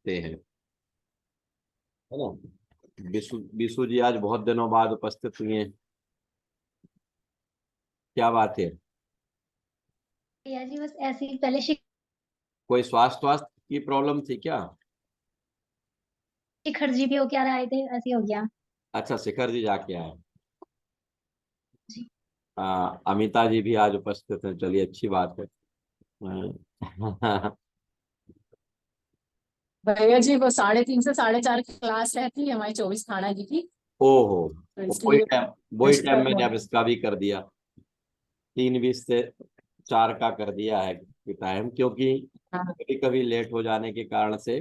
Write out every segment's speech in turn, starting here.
सकते हैं, है ना। बिशु बिशु जी आज बहुत दिनों बाद उपस्थित हुए हैं, क्या बात है? भैया जी बस ऐसे ही पहले कोई स्वास्थ्य की प्रॉब्लम थी क्या? शिखर जी भी होके आ रहे थे, ऐसे ही हो गया। अच्छा, शिखर जी जाके आए। जी। अमिता जी भी आज उपस्थित हैं, चलिए अच्छी बात है। भैया जी वो 3:30 से 4:30 की क्लास रहती है हमारी 24 थाना जी की। ओहो, तो वही इसलिए टाइम, वही टाइम मैंने अब इसका भी कर दिया, 3:20 से 4 का कर दिया है कि टाइम, क्योंकि हाँ। कभी कभी लेट हो जाने के कारण से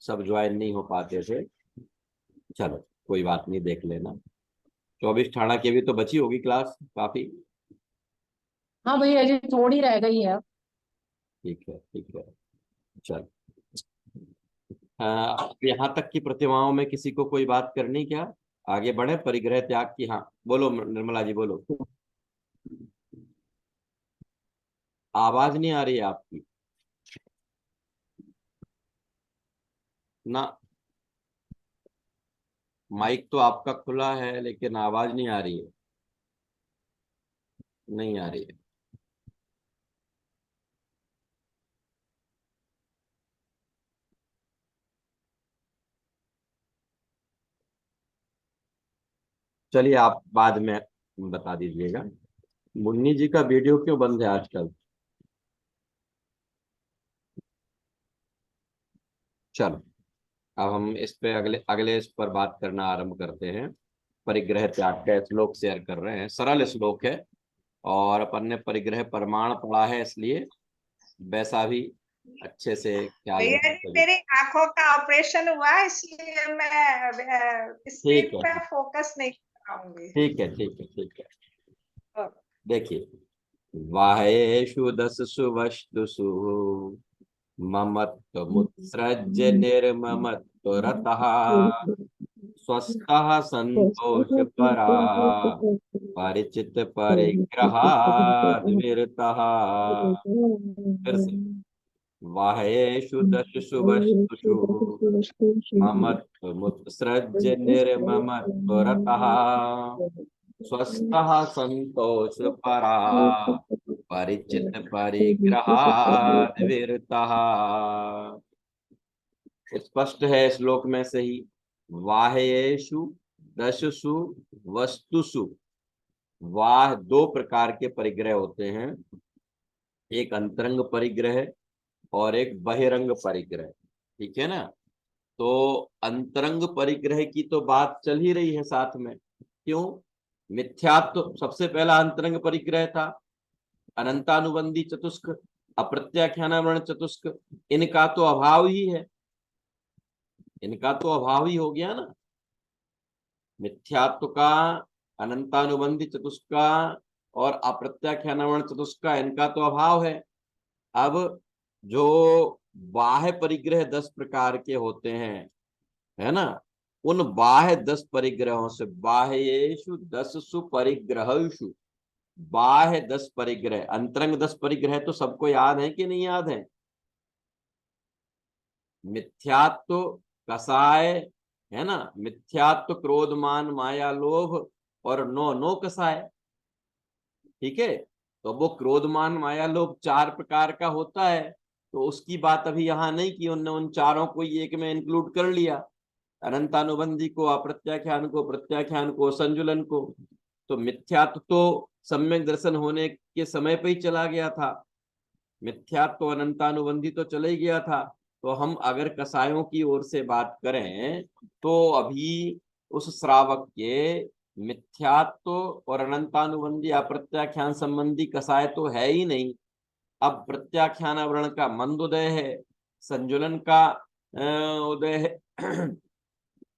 सब ज्वाइन नहीं हो पाते थे। चलो कोई बात नहीं, देख लेना। 24 ठाणा की भी तो बची होगी क्लास काफी। हाँ भैया जी थोड़ी रह गई है अब। ठीक है, ठीक है। चलो, यहाँ तक की प्रतिमाओं में किसी को कोई बात करनी क्या? आगे बढ़े परिग्रह त्याग की। हाँ बोलो निर्मला जी, बोलो। आवाज नहीं आ रही है आपकी ना। माइक तो आपका खुला है लेकिन आवाज नहीं आ रही है, नहीं आ रही है। चलिए आप बाद में बता दीजिएगा। मुन्नी जी का वीडियो क्यों बंद है आजकल? चलो, अब हम इस पे अगले अगले इस पर बात करना आरंभ करते हैं। परिग्रह त्याग का श्लोक शेयर कर रहे हैं, सरल श्लोक है और अपन ने परिग्रह प्रमाण पढ़ा है, इसलिए वैसा भी अच्छे से ख्याल भैया रखना जी चाहिए। मेरी आंखों का ऑपरेशन हुआ है, इसलिए मैं स्क्रीन ठीक है, पे फोकस नहीं कर पाऊंगी। ठीक है, ठीक है, ठीक है। देखिए, वाहेषु दशसु वस्तुषु ममत्वमुत्सृज्य निर्ममत्वरतः स्वस्थः सन्तोषपरा परिचित परिग्रहाद् विरतः। फिर से, वाहेषु दशसु वस्तुषु ममत्वमुत्सृज्य निर्ममत्वरतः स्वस्थः सन्तोषपरा परिचित परिग्रहाद् विरतः। स्पष्ट है श्लोक में से ही। वाह्येषु दशसु वस्तुषु, वाह दो प्रकार के परिग्रह होते हैं, एक अंतरंग परिग्रह और एक बहिरंग परिग्रह, ठीक है ना। तो अंतरंग परिग्रह की तो बात चल ही रही है साथ में। क्यों? मिथ्यात्व तो सबसे पहला अंतरंग परिग्रह था, अनंतानुबंधी चतुष्क, अप्रत्याख्यानावरण चतुष्क, इनका तो अभाव ही है, इनका तो अभाव ही हो गया ना। मिथ्यात्व का, अनंतानुबंधी चतुष्क का और अप्रत्याख्यानावरण चतुष्क का, इनका तो अभाव है। अब जो बाह्य परिग्रह 10 प्रकार के होते हैं, है ना, उन बाह्य 10 परिग्रहों से, बाह्येषु 10सु परिग्रहेषु, बाह्य 10 परिग्रह, अंतरंग 10 परिग्रह तो सबको याद है कि नहीं याद है? मिथ्यात्व, कसाय, है ना, मिथ्यात्व, क्रोध, मान, माया, लोभ और नो नो कसाय, ठीक है। तो वो क्रोध, मान, माया, लोभ 4 प्रकार का होता है, तो उसकी बात अभी यहां नहीं की, उनने उन चारों को एक में इंक्लूड कर लिया, अनंतानुबंधी को, अप्रत्याख्यान को, प्रत्याख्यान को, संजुलन को। तो मिथ्यात्व तो सम्यक दर्शन होने के समय पे ही चला गया था, मिथ्यात्व तो अनंतानुबंधी तो चले ही गया था। तो हम अगर कसायों की ओर से बात करें तो अभी उस श्रावक के मिथ्यात्व और अनंतानुबंधी अप्रत्याख्यान संबंधी कसाय तो है ही नहीं। अब प्रत्याख्यान आवरण का मंदोदय है, संजुलन का उदय है,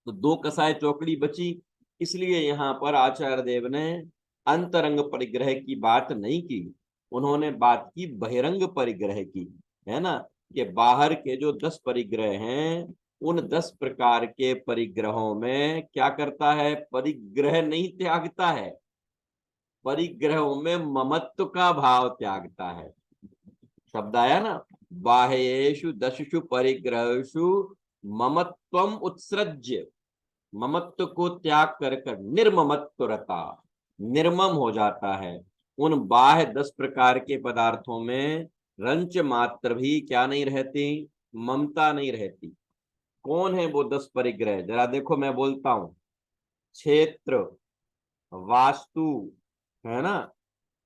तो 2 कसाय चौकड़ी बची। इसलिए यहाँ पर आचार्य देव ने अंतरंग परिग्रह की बात नहीं की, उन्होंने बात की बहिरंग परिग्रह की, है ना, कि बाहर के जो 10 परिग्रह हैं, उन 10 प्रकार के परिग्रहों में क्या करता है? परिग्रह नहीं त्यागता है, परिग्रहों में ममत्व का भाव त्यागता है। शब्द आया ना, बाह्येषु दशसु परिग्रहेषु ममत्वम उत्सृज्य, ममत्व को त्याग कर कर निर्ममत्व रता, निर्मम हो जाता है। उन बाह्य 10 प्रकार के पदार्थों में रंच मात्र भी क्या नहीं रहती, ममता नहीं रहती। कौन है वो 10 परिग्रह? जरा देखो, मैं बोलता हूं। क्षेत्र, वास्तु, है ना,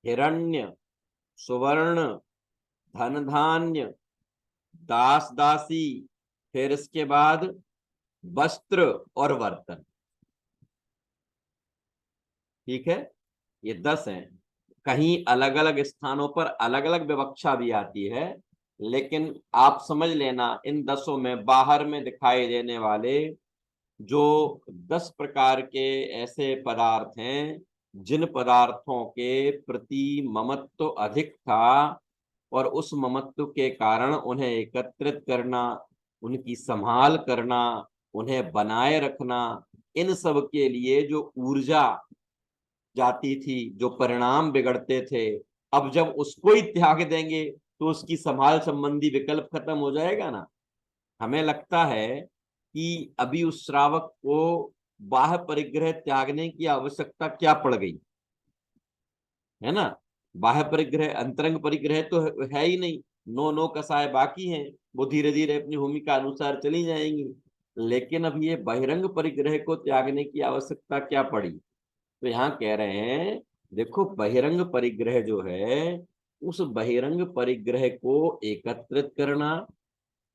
हिरण्य, सुवर्ण, धन धान्य, दास दासी, फिर इसके बाद वस्त्र और बर्तन। ठीक है, ये 10 हैं। कहीं अलग अलग स्थानों पर अलग अलग विवक्षा भी आती है, लेकिन आप समझ लेना, इन 10 में बाहर में दिखाई देने वाले जो 10 प्रकार के ऐसे पदार्थ हैं जिन पदार्थों के प्रति ममत्व अधिक था, और उस ममत्व के कारण उन्हें एकत्रित करना, उनकी संभाल करना, उन्हें बनाए रखना, इन सब के लिए जो ऊर्जा जाती थी, जो परिणाम बिगड़ते थे, अब जब उसको ही त्याग देंगे तो उसकी संभाल संबंधी विकल्प खत्म हो जाएगा ना। हमें लगता है कि अभी उस श्रावक को बाह्य परिग्रह त्यागने की आवश्यकता क्या पड़ गई, है ना। बाह्य परिग्रह, अंतरंग परिग्रह तो है ही नहीं, 9 कसाय बाकी हैं, वो धीरे धीरे अपनी भूमिका अनुसार चली जाएंगी। लेकिन अब ये बहिरंग परिग्रह को त्यागने की आवश्यकता क्या पड़ी? तो यहाँ कह रहे हैं, देखो बहिरंग परिग्रह जो है, उस बहिरंग परिग्रह को एकत्रित करना,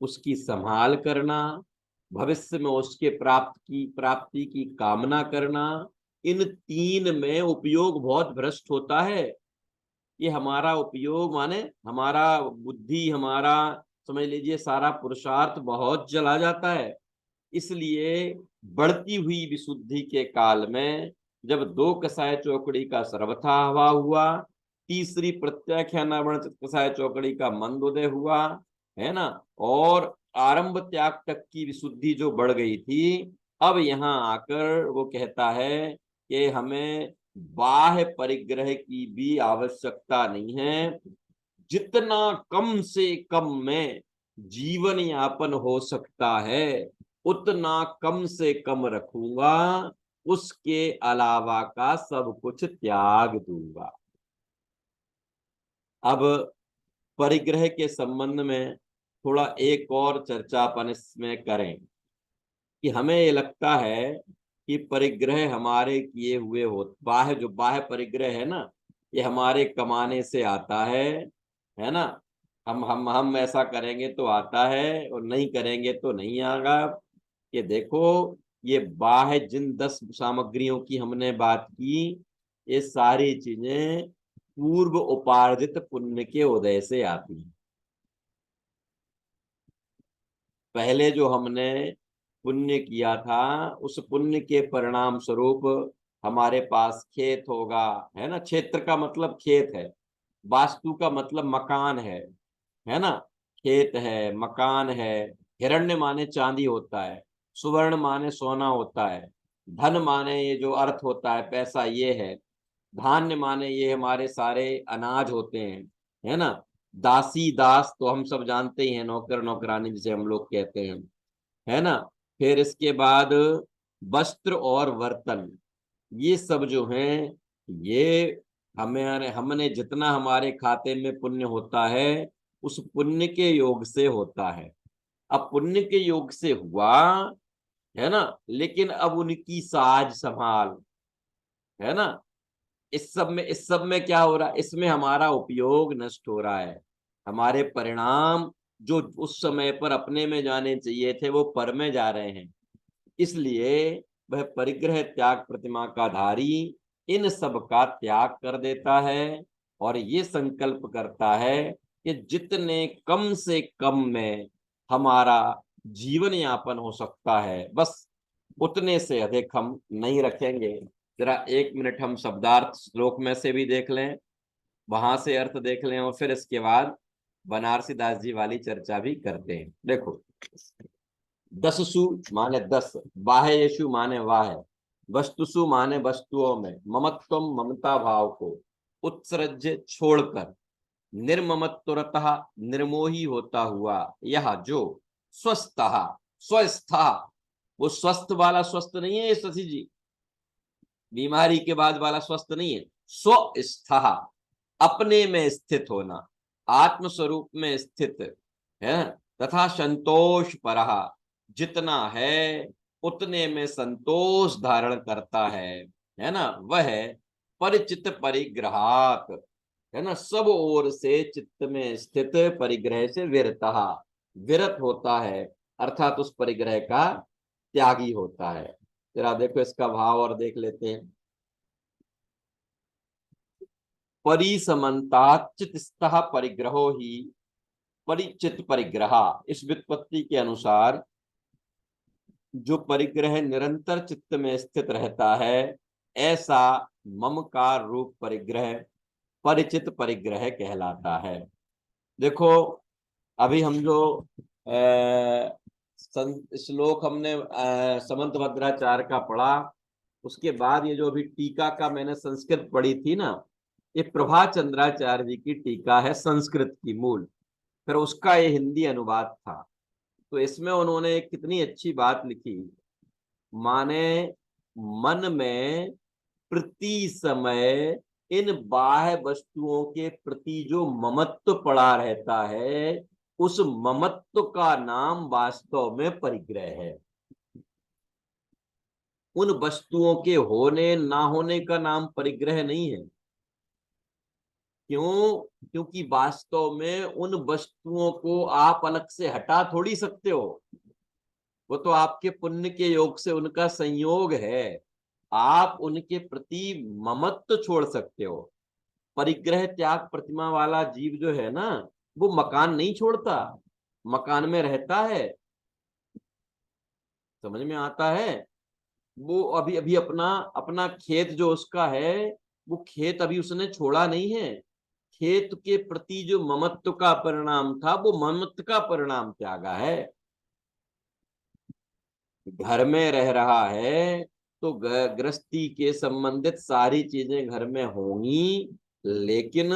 उसकी संभाल करना, भविष्य में उसके प्राप्ति की कामना करना, इन 3 में उपयोग बहुत भ्रष्ट होता है। ये हमारा उपयोग माने हमारा बुद्धि, हमारा समझ लीजिए सारा पुरुषार्थ बहुत चला जाता है। इसलिए बढ़ती हुई विशुद्धि के काल में जब 2 कसाय चौकड़ी का सर्वथा हवा हुआ, तीसरी प्रत्याख्यानावरण कसाय चौकड़ी का मंदोदय हुआ, है ना, और आरंभ त्याग तक की विशुद्धि जो बढ़ गई थी, अब यहाँ आकर वो कहता है कि हमें बाह्य परिग्रह की भी आवश्यकता नहीं है। जितना कम से कम में जीवन यापन हो सकता है उतना कम से कम रखूंगा, उसके अलावा का सब कुछ त्याग दूंगा। अब परिग्रह के संबंध में थोड़ा एक और चर्चा अपन इसमें करें कि हमें ये लगता है कि परिग्रह हमारे किए हुए हो, जो बाह्य परिग्रह है ना, ये हमारे कमाने से आता है ना। हम ऐसा करेंगे तो आता है और नहीं करेंगे तो नहीं आएगा। ये देखो, ये बाह्य जिन 10 सामग्रियों की हमने बात की, ये सारी चीजें पूर्व उपार्जित पुण्य के उदय से आती हैं। पहले जो हमने पुण्य किया था, उस पुण्य के परिणाम स्वरूप हमारे पास खेत होगा, है ना। क्षेत्र का मतलब खेत है, वास्तु का मतलब मकान है ना। खेत है, मकान है, हिरण्य माने चांदी होता है, सुवर्ण माने सोना होता है, धन माने ये जो अर्थ होता है पैसा ये है, धान्य माने ये हमारे सारे अनाज होते हैं, है ना। दासी दास तो हम सब जानते ही हैं, नौकर नौकरानी जिसे हम लोग कहते हैं, है ना। फिर इसके बाद वस्त्र और बर्तन, ये सब जो हैं, ये हमने जितना हमारे खाते में पुण्य होता है उस पुण्य के योग से होता है। अब पुण्य के योग से हुआ, है ना, लेकिन अब उनकी साज संभाल, है ना, इस सब में क्या हो रहा है, इसमें हमारा उपयोग नष्ट हो रहा है। हमारे परिणाम जो उस समय पर अपने में जाने चाहिए थे वो पर में जा रहे हैं। इसलिए वह परिग्रह त्याग प्रतिमा का धारी इन सब का त्याग कर देता है और ये संकल्प करता है कि जितने कम से कम में हमारा जीवन यापन हो सकता है, बस उतने से अधिक हम नहीं रखेंगे। जरा 1 मिनट हम शब्दार्थ श्लोक में से भी देख लें, वहां से अर्थ देख लें, और फिर इसके बाद बनारसी दास जी वाली चर्चा भी करते हैं। देखो, 10सु माने 10, बाह्येषु माने बाह्य, वस्तुसु माने वस्तुओं में, ममत्वम ममता भाव को उत्सृज्य छोड़कर, निर्ममत्वरतः निर्मोही होता हुआ, यह जो स्वस्थः स्वस्थ, वो स्वस्थ वाला स्वस्थ नहीं है ये शशि जी, बीमारी के बाद वाला स्वस्थ नहीं है, स्वस्थ, अपने में स्थित होना, आत्म स्वरूप में स्थित है, तथा संतोष परः, जितना है उतने में संतोष धारण करता है ना, वह परिचित परिग्रहात, है ना, सब ओर से चित्त में स्थित परिग्रह से विरतः, विरत होता है, अर्थात उस परिग्रह का त्यागी होता है। जरा देखो इसका भाव और देख लेते हैं। परिसमन्तात् चित्तस्थः परिग्रहो ही परिचित परिग्रह, इस व्युत्पत्ति के अनुसार जो परिग्रह निरंतर चित्त में स्थित रहता है, ऐसा ममकार रूप परिग्रह परिचित परिग्रह कहलाता है। देखो अभी हम जो श्लोक हमने समंत भद्राचार्य का पढ़ा, उसके बाद ये जो अभी टीका का मैंने संस्कृत पढ़ी थी ना, ये प्रभाचंद्राचार्य जी की टीका है संस्कृत की मूल, फिर उसका ये हिंदी अनुवाद था। तो इसमें उन्होंने कितनी अच्छी बात लिखी, माने मन में प्रति समय इन बाह्य वस्तुओं के प्रति जो ममत्व पड़ा रहता है, उस ममत्व का नाम वास्तव में परिग्रह है। उन वस्तुओं के होने ना होने का नाम परिग्रह नहीं है। क्यों? क्योंकि वास्तव में उन वस्तुओं को आप अलग से हटा थोड़ी सकते हो, वो तो आपके पुण्य के योग से उनका संयोग है। आप उनके प्रति ममत्व छोड़ सकते हो। परिग्रह त्याग प्रतिमा वाला जीव जो है ना, वो मकान नहीं छोड़ता, मकान में रहता है। समझ में आता है? वो अभी अभी अपना अपना खेत जो उसका है, वो खेत अभी उसने छोड़ा नहीं है। खेत के प्रति जो ममत्व का परिणाम था, वो ममत्व का परिणाम त्यागा है। घर में रह रहा है तो गृहस्थी के संबंधित सारी चीजें घर में होंगी, लेकिन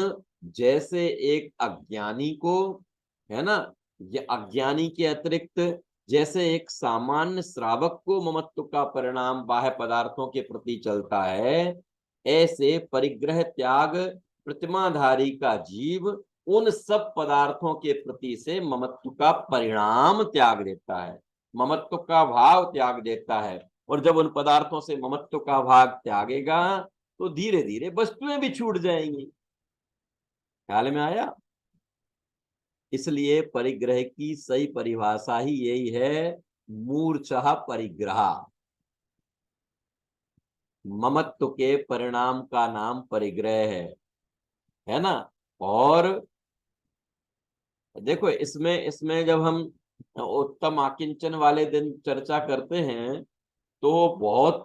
जैसे एक अज्ञानी को, है ना, ये अज्ञानी के अतिरिक्त जैसे एक सामान्य श्रावक को ममत्व का परिणाम बाह्य पदार्थों के प्रति चलता है, ऐसे परिग्रह त्याग प्रतिमाधारी का जीव उन सब पदार्थों के प्रति से ममत्व का परिणाम त्याग देता है, ममत्व का भाव त्याग देता है। और जब उन पदार्थों से ममत्व का भाग त्यागेगा तो धीरे धीरे वस्तुएं भी छूट जाएंगी। ख्याल में आया? इसलिए परिग्रह की सही परिभाषा ही यही है, मूर्छा परिग्रह। ममत्व के परिणाम का नाम परिग्रह है ना। और देखो इसमें इसमें जब हम उत्तम आकिंचन वाले दिन चर्चा करते हैं तो बहुत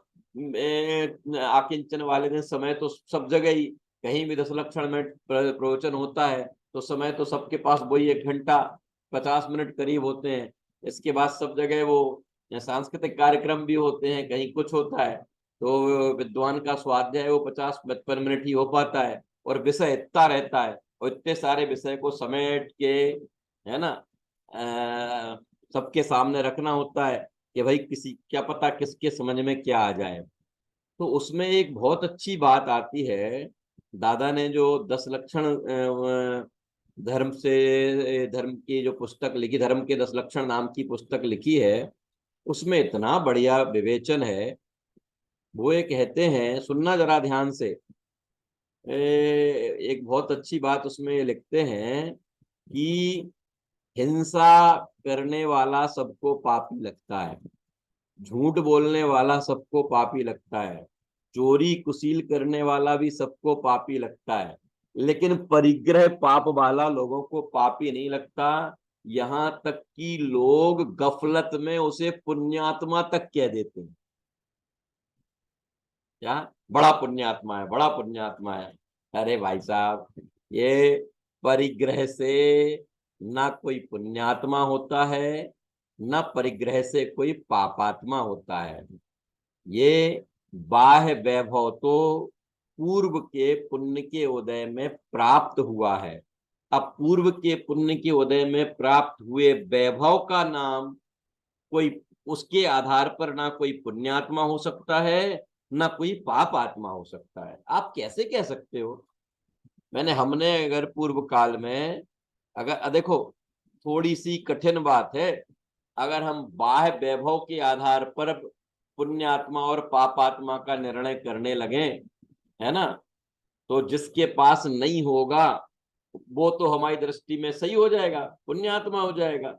आकिंचन वाले दिन समय तो सब जगह ही, कहीं भी 10 लक्षण में प्रवचन होता है तो समय तो सबके पास वही 1 घंटा 50 मिनट करीब होते हैं। इसके बाद सब जगह वो सांस्कृतिक कार्यक्रम भी होते हैं, कहीं कुछ होता है तो विद्वान का स्वाध्याय वो 50-55 मिनट ही हो पाता है, और विषय इतना रहता है, और इतने सारे विषय को समेट के, है ना, सबके सामने रखना होता है कि भाई किसी क्या पता किसके समझ में क्या आ जाए। तो उसमें एक बहुत अच्छी बात आती है, दादा ने जो 10 लक्षण धर्म से धर्म की जो पुस्तक लिखी, धर्म के 10 लक्षण नाम की पुस्तक लिखी है, उसमें इतना बढ़िया विवेचन है। वो ये कहते हैं, सुनना जरा ध्यान से, एक बहुत अच्छी बात उसमें लिखते हैं कि हिंसा करने वाला सबको पापी लगता है, झूठ बोलने वाला सबको पापी लगता है, चोरी कुसील करने वाला भी सबको पापी लगता है, लेकिन परिग्रह पाप वाला लोगों को पापी नहीं लगता। यहाँ तक कि लोग गफलत में उसे पुण्यात्मा तक कह देते हैं। क्या? बड़ा पुण्यात्मा है, बड़ा पुण्यात्मा है। अरे भाई साहब, ये परिग्रह से ना कोई पुण्यात्मा होता है, ना परिग्रह से कोई पापात्मा होता है। ये बाह्य वैभव तो पूर्व के पुण्य के उदय में प्राप्त हुआ है, अब पूर्व के पुण्य के उदय में प्राप्त हुए वैभव का नाम कोई, उसके आधार पर ना कोई पुण्यात्मा हो सकता है ना कोई पाप आत्मा हो सकता है। आप कैसे कह सकते हो? हमने अगर पूर्व काल में, अगर देखो थोड़ी सी कठिन बात है, अगर हम बाह्य वैभव के आधार पर पुण्यात्मा और पापात्मा का निर्णय करने लगे, है ना, तो जिसके पास नहीं होगा वो तो हमारी दृष्टि में सही हो जाएगा, पुण्यात्मा हो जाएगा,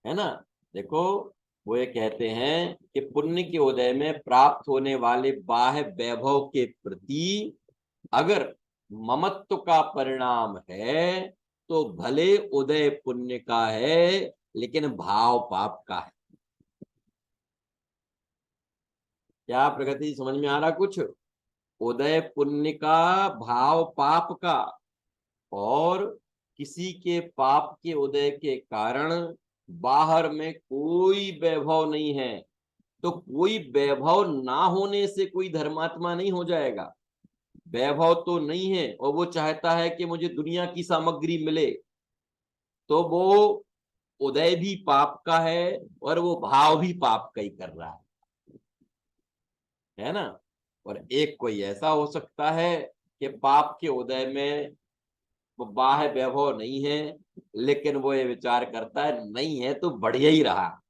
है ना। देखो वो ये कहते हैं कि पुण्य के उदय में प्राप्त होने वाले बाह्य वैभव के प्रति अगर ममत्व का परिणाम है तो भले उदय पुण्य का है लेकिन भाव पाप का है। क्या प्रगति समझ में आ रहा कुछ? उदय पुण्य का, भाव पाप का, और किसी के पाप के उदय के कारण बाहर में कोई वैभव नहीं है, तो कोई वैभव ना होने से कोई धर्मात्मा नहीं हो जाएगा। वैभव तो नहीं है और वो चाहता है कि मुझे दुनिया की सामग्री मिले, तो वो उदय भी पाप का है और वो भाव भी पाप का ही कर रहा है ना। और एक कोई ऐसा हो सकता है कि पाप के उदय में वो बाह्य वैभव नहीं है, लेकिन वो ये विचार करता है नहीं है तो बढ़िया ही रहा,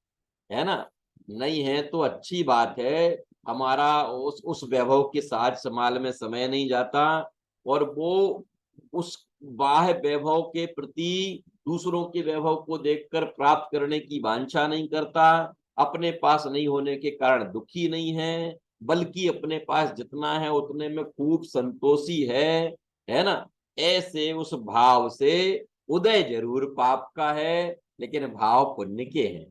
है ना, नहीं है तो अच्छी बात है, हमारा उस वैभव के साथ संभाल में समय नहीं जाता, और वो उस बाह्य वैभव के प्रति दूसरों के वैभव को देखकर प्राप्त करने की वांछा नहीं करता, अपने पास नहीं होने के कारण दुखी नहीं है, बल्कि अपने पास जितना है उतने में खूब संतोषी है ना। ऐसे उस भाव से उदय जरूर पाप का है लेकिन भाव पुण्य के हैं।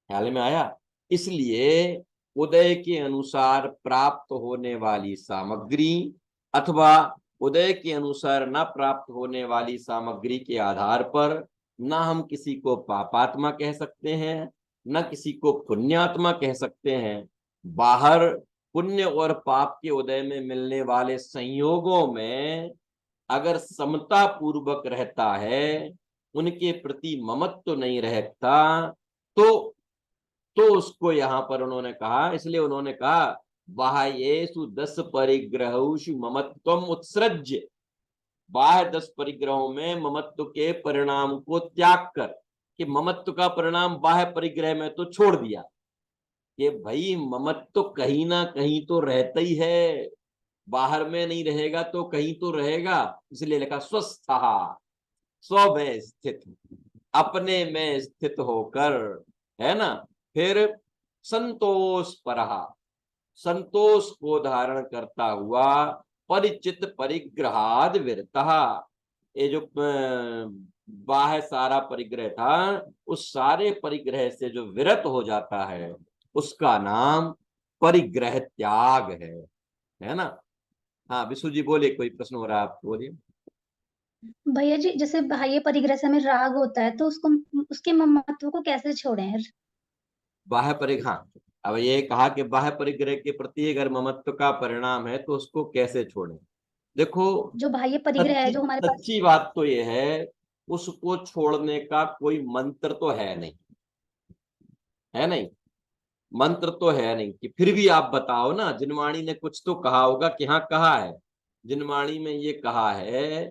ख्याल में आया? इसलिए उदय के अनुसार प्राप्त होने वाली सामग्री अथवा उदय के अनुसार न प्राप्त होने वाली सामग्री के आधार पर न हम किसी को पापात्मा कह सकते हैं न किसी को पुण्यात्मा कह सकते हैं। बाहर पुण्य और पाप के उदय में मिलने वाले संयोगों में अगर समता पूर्वक रहता है, उनके प्रति ममत्व तो नहीं रहता, तो उसको यहां पर उन्होंने कहा, इसलिए उन्होंने कहा बाह्येषु 10 परिग्रहेषु ममत्वम उत्सृज्य, बाह्य 10 परिग्रहों में ममत्व के परिणाम को त्याग कर, कि ममत्व का परिणाम बाह्य परिग्रह में तो छोड़ दिया, कि भाई ममत्व कहीं ना कहीं तो रहता ही है, बाहर में नहीं रहेगा तो कहीं तो रहेगा, इसलिए लिखा स्वस्था, स्व में स्थित, अपने में स्थित होकर, है ना। फिर संतोष परहा, संतोष को धारण करता हुआ, परिचित परिग्रहाद विरतः, ये जो बाह्य सारा परिग्रह था उस सारे परिग्रह से जो विरत हो जाता है उसका नाम परिग्रह त्याग है ना। हाँ विशु जी बोलिए, कोई प्रश्न हो रहा है आप बोलिए। भैया जी, जैसे बाह्य परिग्रह से हमें राग होता है तो उसको, उसके ममत्व को कैसे छोड़ें? बाह्य परिग्रह, हाँ, अब ये कहा कि बाह्य परिग्रह के प्रति अगर ममत्व का परिणाम है तो उसको कैसे छोड़ें। देखो जो बाह्य परिग्रह है सच्ची जो हमारे पास, सच्ची बात तो ये है, उसको छोड़ने का कोई मंत्र तो है नहीं, है नहीं, मंत्र तो है नहीं, कि फिर भी आप बताओ ना, जिनवाणी ने कुछ तो कहा होगा कि हाँ कहा है, जिनवाणी में ये कहा है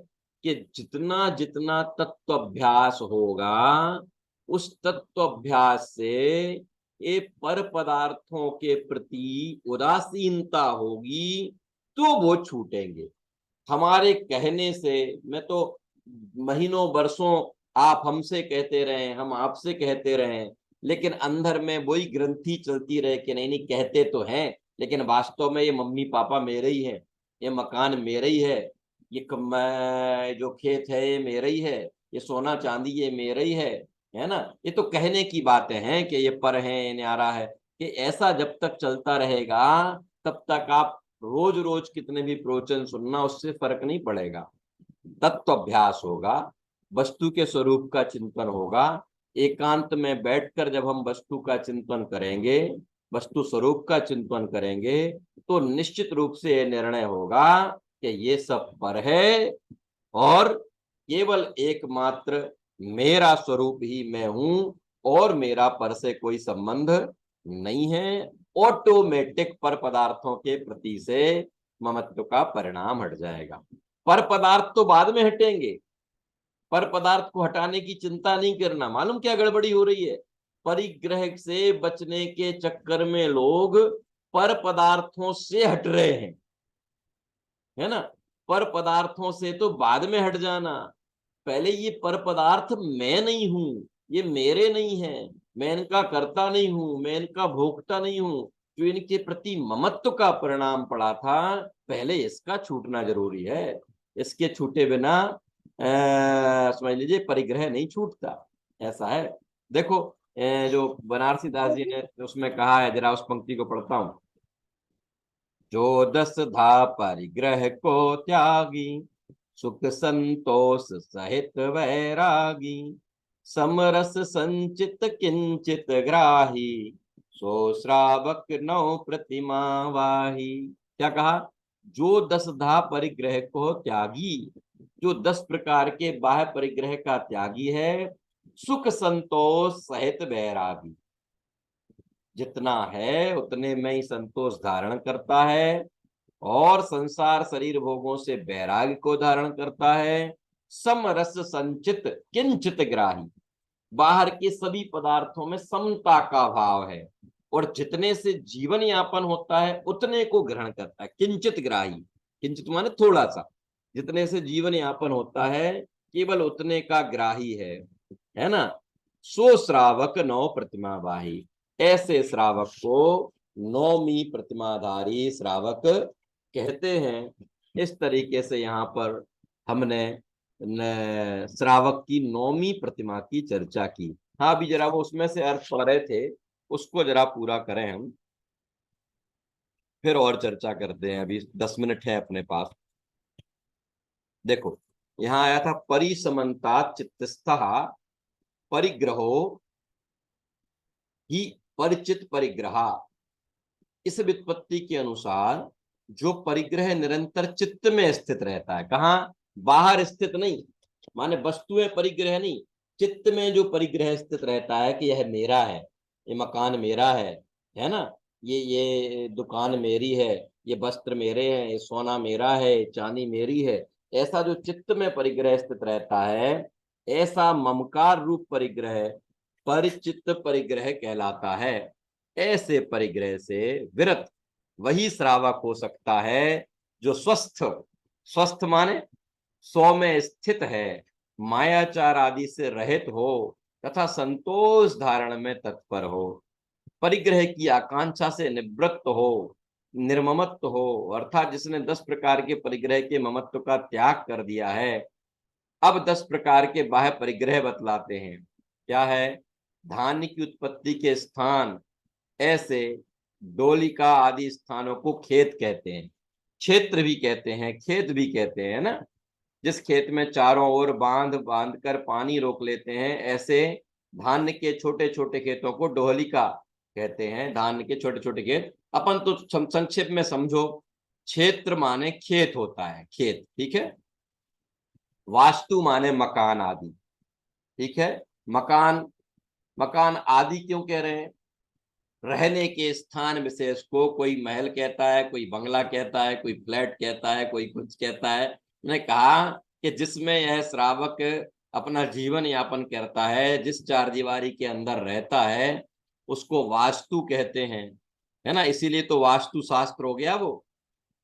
कि जितना जितना तत्व अभ्यास होगा उस तत्व अभ्यास से ये पर पदार्थों के प्रति उदासीनता होगी तो वो छूटेंगे। हमारे कहने से, मैं तो महीनों वर्षों आप हमसे कहते रहे, हम आपसे कहते रहे, लेकिन अंदर में वही ग्रंथि चलती रहे कि नहीं नहीं कहते तो हैं, लेकिन वास्तव में ये मम्मी पापा मेरे ही है, ये मकान मेरे ही है, ये जो खेत है ये मेरे ही है, ये सोना चांदी ये मेरे ही है ना। ये तो कहने की बातें हैं कि ये पर है, ये न्यारा है, कि ऐसा जब तक चलता रहेगा तब तक आप रोज रोज कितने भी प्रवचन सुनना, उससे फर्क नहीं पड़ेगा। तत्व अभ्यास होगा, वस्तु के स्वरूप का चिंतन होगा, एकांत में बैठकर जब हम वस्तु का चिंतन करेंगे, वस्तु स्वरूप का चिंतन करेंगे, तो निश्चित रूप से यह निर्णय होगा कि ये सब पर है और केवल एकमात्र मेरा स्वरूप ही मैं हूं और मेरा पर से कोई संबंध नहीं है। ऑटोमेटिक पर पदार्थों के प्रति से ममत्व का परिणाम हट जाएगा। पर पदार्थ तो बाद में हटेंगे, पर पदार्थ को हटाने की चिंता नहीं करना। मालूम क्या गड़बड़ी हो रही है? परिग्रह से बचने के चक्कर में लोग पर पदार्थों से हट रहे हैं, है ना। पर पदार्थों से तो बाद में हट जाना, पहले ये पर पदार्थ मैं नहीं हूं, ये मेरे नहीं है, मैं इनका कर्ता नहीं हूं, मैं इनका भोक्ता नहीं हूं। जो इनके प्रति ममत्व का परिणाम पड़ा था, पहले इसका छूटना जरूरी है। इसके छूटे बिना समझ लीजिए परिग्रह नहीं छूटता, ऐसा है। देखो जो बनारसी दास जी ने उसमें कहा है, जरा उस पंक्ति को पढ़ता हूं। जो 10 धा परिग्रह को त्यागी, सुख संतोष सहित वैरागी, समरस संचित किंचित ग्राही, सो श्रावक नौ प्रतिमा वाही। क्या कहा? जो 10 धा परिग्रह को त्यागी, जो 10 प्रकार के बाह्य परिग्रह का त्यागी है, सुख संतोष सहित वैरागी, जितना है उतने में ही संतोष धारण करता है और संसार शरीर भोगों से वैराग्य को धारण करता है। समरस संचित किंचित ग्राही, बाहर के सभी पदार्थों में समता का भाव है और जितने से जीवन यापन होता है उतने को ग्रहण करता है। किंचित ग्राही, किंचित माने थोड़ा सा, जितने से जीवन यापन होता है केवल उतने का ग्राही है ना। सो श्रावक नौ प्रतिमा वाही, ऐसे श्रावक को नौमी प्रतिमाधारी श्रावक कहते हैं। इस तरीके से यहाँ पर हमने श्रावक की नौमी प्रतिमा की चर्चा की। हाँ, अभी जरा वो उसमें से अर्थ पढ़ रहे थे, उसको जरा पूरा करें हम, फिर और चर्चा करते हैं। अभी 10 मिनट है अपने पास। देखो यहाँ आया था परिसमन्ता चित्तस्था परिग्रहो ही परिचित परिग्रहा। इस व्युत्पत्ति के अनुसार जो परिग्रह निरंतर चित्त में स्थित रहता है, कहाँ? बाहर स्थित नहीं, माने वस्तुएं परिग्रह नहीं, चित्त में जो परिग्रह स्थित रहता है कि यह मेरा है, ये मकान मेरा है ना, ये दुकान मेरी है, ये वस्त्र मेरे हैं, ये सोना मेरा है, चांदी मेरी है, ऐसा जो चित्त में परिग्रह स्थित रहता है, ऐसा ममकार रूप परिग्रह परिचित परिग्रह कहलाता है। ऐसे परिग्रह से विरत वही श्रावक हो सकता है जो स्वस्थ, स्वस्थ माने सौ में स्थित है, मायाचार आदि से रहित हो तथा संतोष धारण में तत्पर हो, परिग्रह की आकांक्षा से निवृत्त हो, निर्ममत्व हो, अर्थात जिसने 10 प्रकार के परिग्रह के ममत्व का त्याग कर दिया है। अब 10 प्रकार के बाह्य परिग्रह बतलाते हैं। क्या है? धान्य की उत्पत्ति के स्थान, ऐसे डोलिका आदि स्थानों को खेत कहते हैं, क्षेत्र भी कहते हैं, खेत भी कहते हैं ना। जिस खेत में चारों ओर बांध बांध कर पानी रोक लेते हैं, ऐसे धान्य के छोटे छोटे खेतों को डोलिका कहते हैं। धान्य के छोटे छोटे खेत, अपन तो संक्षेप में समझो, क्षेत्र माने खेत होता है, खेत, ठीक है। वास्तु माने मकान आदि, ठीक है। मकान, मकान आदि क्यों कह रहे हैं? रहने के स्थान विशेष को कोई महल कहता है, कोई बंगला कहता है, कोई फ्लैट कहता है, कोई कुछ कहता है। मैंने कहा कि जिसमें यह श्रावक अपना जीवन यापन करता है, जिस चार दीवारी के अंदर रहता है, उसको वास्तु कहते हैं, है ना। इसीलिए तो वास्तु शास्त्र हो गया वो।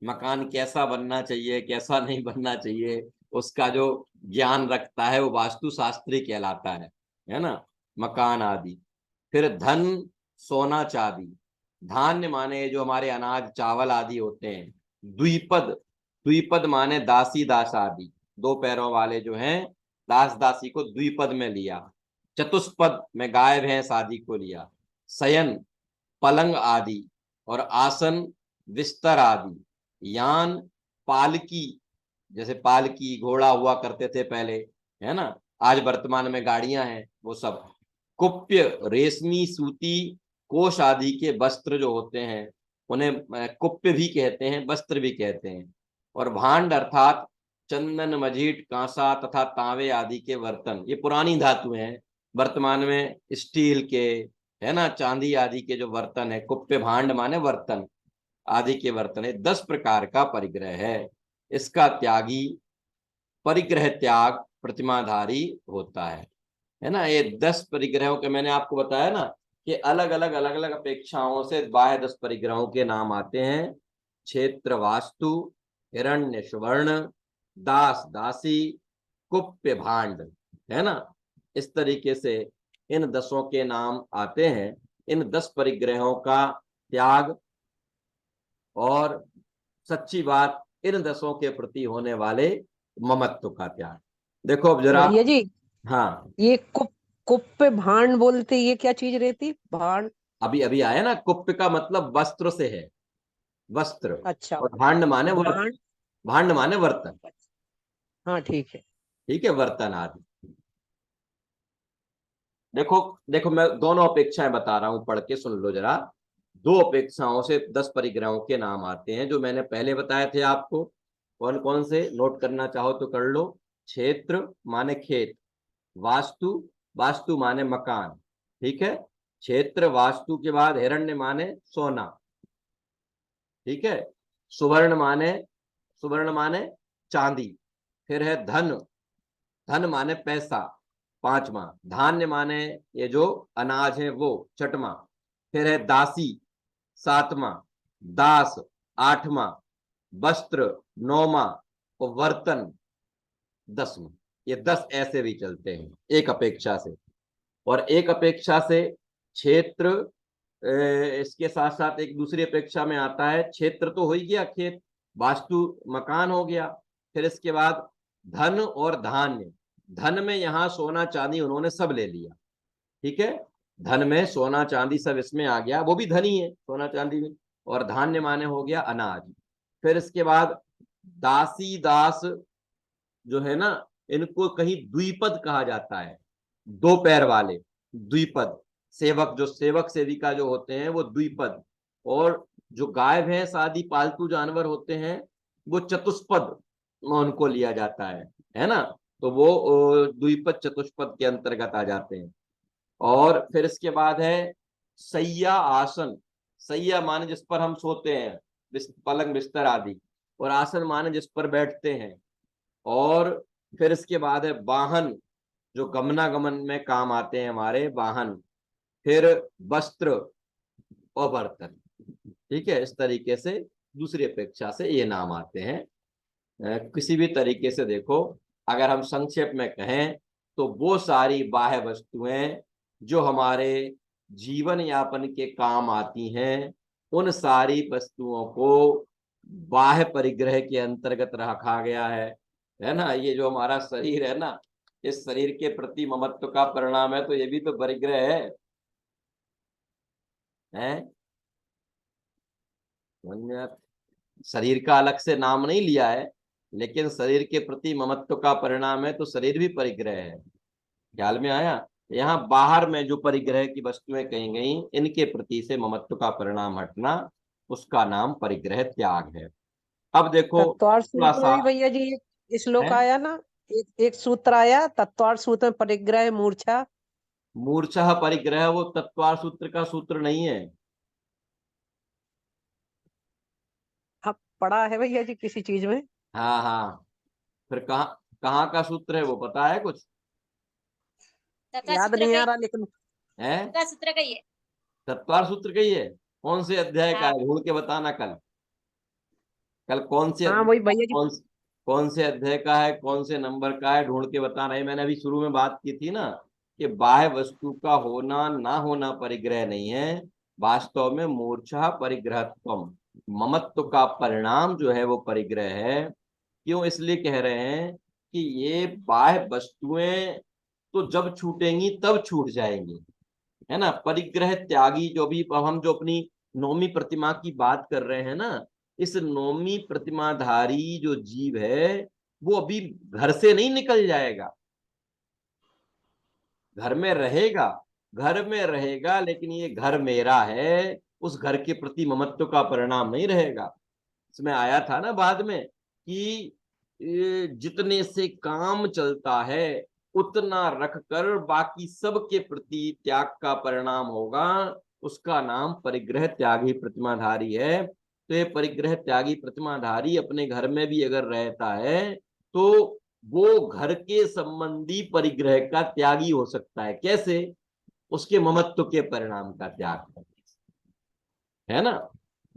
मकान कैसा बनना चाहिए, कैसा नहीं बनना चाहिए, उसका जो ज्ञान रखता है वो वास्तु शास्त्री कहलाता है ना। मकान आदि। फिर धन, सोना, चांदी। धान्य माने जो हमारे अनाज चावल आदि होते हैं। द्विपद, द्विपद माने दासी दास आदि, 2 पैरों वाले जो हैं दास दासी को द्विपद में लिया। चतुष्पद में गाय भैंस आदि को लिया। शयन, पलंग आदि, और आसन, बिस्तर आदि। यान, पालकी, जैसे पालकी घोड़ा हुआ करते थे पहले, है ना, आज वर्तमान में गाड़ियां हैं, वो सब। कुप्य, रेशमी सूती कोष आदि के वस्त्र जो होते हैं, उन्हें कुप्य भी कहते हैं, वस्त्र भी कहते हैं। और भांड अर्थात चंदन, मजीठ, कांसा तथा तांबे आदि के बर्तन। ये पुरानी धातुएं हैं, वर्तमान में स्टील के, है ना, चांदी आदि के जो बर्तन है, कुप्य भांड माने बर्तन आदि के बर्तन है। 10 प्रकार का परिग्रह है। इसका त्यागी परिग्रह त्याग प्रतिमाधारी होता है ना। ये 10 परिग्रहों के मैंने आपको बताया ना कि अलग अलग अपेक्षाओं से बाह्य 10 परिग्रहों के नाम आते हैं। क्षेत्र वास्तु, हिरण्य सुवर्ण, दास दासी, कुप्य भांड, है ना। इस तरीके से इन 10 के नाम आते हैं। इन 10 परिग्रहों का त्याग और सच्ची बात इन 10 के प्रति होने वाले ममत्व का त्याग। देखो अब जरा। भैया जी, हाँ, ये कुप्पे भांड बोलते, ये क्या चीज रहती भांड? अभी अभी आया ना, कुप्य का मतलब वस्त्र से है, वस्त्र। अच्छा, और भांड माने भांड। भांड माने बर्तन। हाँ ठीक है। ठीक है, बर्तन आदि। देखो देखो, मैं दोनों अपेक्षाएं बता रहा हूं, पढ़ के सुन लो जरा। 2 अपेक्षाओं से 10 परिग्रहों के नाम आते हैं, जो मैंने पहले बताए थे आपको। कौन कौन से नोट करना चाहो तो कर लो। क्षेत्र माने खेत, वास्तु, वास्तु माने मकान। ठीक है, क्षेत्र वास्तु के बाद हिरण्य माने सोना। ठीक है, सुवर्ण माने, सुवर्ण माने चांदी। फिर है धन, धन माने पैसा, 5वां। धान्य माने ये जो अनाज है वो, 6वां। फिर है दासी, 7वां। दास, 8वां। वस्त्र, 9वां। और बर्तन, 10वां। ये 10 ऐसे भी चलते हैं एक अपेक्षा से। और एक अपेक्षा से क्षेत्र, इसके साथ साथ एक दूसरी अपेक्षा में आता है। क्षेत्र तो हो ही गया, खेत, वास्तु मकान हो गया। फिर इसके बाद धन और धान्य। धन में यहाँ सोना चांदी उन्होंने सब ले लिया। ठीक है, धन में सोना चांदी सब इसमें आ गया, वो भी धन ही है सोना चांदी में। और धान्य माने हो गया अनाज। फिर इसके बाद दासी दास जो है ना, इनको कहीं द्विपद कहा जाता है, 2 पैर वाले द्विपद। सेवक, जो सेवक सेविका जो होते हैं वो द्विपद। और जो गाय भैंस आदि पालतू जानवर होते हैं वो चतुष्पद में उनको लिया जाता है ना। तो वो द्विपद चतुष्पद के अंतर्गत आ जाते हैं। और फिर इसके बाद है सैया आसन। सैया माने जिस पर हम सोते हैं, पलंग बिस्तर आदि। और आसन माने जिस पर बैठते हैं। और फिर इसके बाद है वाहन, जो गमनागमन में काम आते हैं हमारे वाहन। फिर वस्त्र और बर्तन। ठीक है, इस तरीके से दूसरी अपेक्षा से ये नाम आते हैं। किसी भी तरीके से देखो, अगर हम संक्षेप में कहें तो वो सारी बाह्य वस्तुएं जो हमारे जीवन यापन के काम आती हैं, उन सारी वस्तुओं को बाह्य परिग्रह के अंतर्गत रखा गया है ना। ये जो हमारा शरीर है ना, इस शरीर के प्रति ममत्व का परिणाम है, तो ये भी तो परिग्रह है? शरीर का अलग से नाम नहीं लिया है, लेकिन शरीर के प्रति ममत्व का परिणाम है, तो शरीर भी परिग्रह है। ख्याल में आया? यहाँ बाहर में जो परिग्रह की वस्तुएं कही गई, इनके प्रति से ममत्व का परिणाम हटना, उसका नाम परिग्रह त्याग है। अब देखो तत्वार्थ थोड़ा सूत्र सा में भी भैया जी एक श्लोक है, आया ना, एक सूत्र आया तत्वार्थ सूत्र में, परिग्रह मूर्छा। मूर्छा परिग्रह, वो तत्वार्थ सूत्र का सूत्र नहीं है। हाँ पढ़ा है भैया जी किसी चीज में। हाँ हाँ, फिर कहाँ कहाँ का सूत्र है वो पता है कुछ? याद नहीं आ रहा लेकिन है सूत्र का ही है। तत्वार्थ सूत्र का ही है? कौन से अध्याय का है, ढूंढ के बताना कल। कल कौन से हाँ वही भैया जी। कौन से अध्याय का है, कौन से नंबर का है, ढूंढ के बताना है। मैंने अभी शुरू में बात की थी ना कि बाह्य वस्तु का होना ना होना परिग्रह नहीं है, वास्तव में मूर्छा परिग्रहत्वम, ममत्व का परिणाम जो है वो परिग्रह है। क्यों इसलिए कह रहे हैं कि ये बाह्य वस्तुएं तो जब छूटेंगी तब छूट जाएंगी, है ना। परिग्रह त्यागी, जो भी हम जो अपनी नौमी प्रतिमा की बात कर रहे हैं ना, इस नौमी प्रतिमाधारी जो जीव है वो अभी घर से नहीं निकल जाएगा, घर में रहेगा। घर में रहेगा, लेकिन ये घर मेरा है, उस घर के प्रति ममत्व का परिणाम नहीं रहेगा। इसमें आया था ना बाद में कि जितने से काम चलता है उतना रखकर बाकी सब के प्रति त्याग का परिणाम होगा, उसका नाम परिग्रह त्यागी प्रतिमाधारी है। तो ये परिग्रह त्यागी प्रतिमाधारी अपने घर में भी अगर रहता है तो वो घर के संबंधी परिग्रह का त्यागी हो सकता है। कैसे? उसके ममत्व के परिणाम का त्याग करने से, है ना।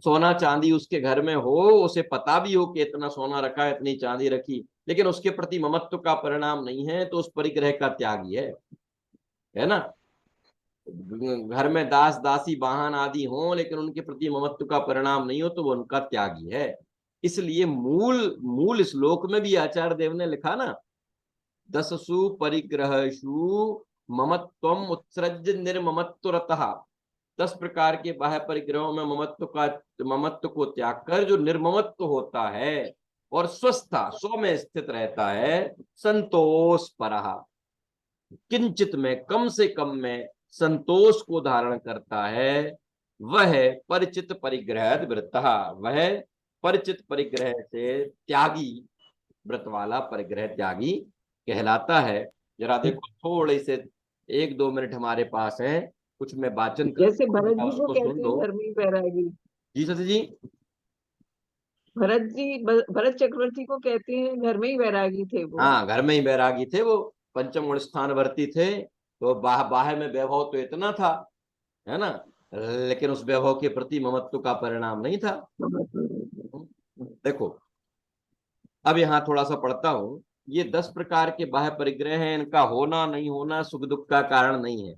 सोना चांदी उसके घर में हो, उसे पता भी हो कि इतना सोना रखा है, इतनी चांदी रखी, लेकिन उसके प्रति ममत्व का परिणाम नहीं है, तो उस परिग्रह का त्यागी है ना। घर में दास दासी वाहन आदि हो लेकिन उनके प्रति ममत्व का परिणाम नहीं हो तो वो उनका त्यागी है। इसलिए मूल श्लोक में भी आचार्य देव ने लिखा ना, दससु परिग्रहसु ममत्वम उत्सृज निर्ममत्वरतः। 10 प्रकार के बाह्य परिग्रहों में ममत्व को त्याग कर जो निर्ममत्व होता है और स्वस्थता स्व में स्थित रहता है, संतोष परहा, किंचित में कम से कम में संतोष को धारण करता है, वह परिचित परिग्रह वृत्तः, वह परिचित परिग्रह से त्यागी, व्रत वाला परिग्रह त्यागी कहलाता है। जरा देखो थोड़े से 1-2 मिनट हमारे पास है, कुछ मैं वाचन जैसे भरत जी को उसको सुन कहते लो। हैं धर्मी बैरागी, जी सती जी, भरत चक्रवर्ती को कहते हैं घर में ही बैरागी थे वो। हाँ घर में ही बैरागी थे वो, पंचम गुण स्थानवर्ती थे। तो बाह्य में वैभव तो इतना था, है ना, लेकिन उस वैभव के प्रति ममत्व का परिणाम नहीं था। देखो अब यहाँ थोड़ा सा पढ़ता हूं। ये 10 प्रकार के बाह्य परिग्रह हैं, इनका होना नहीं होना सुख दुख का कारण नहीं है।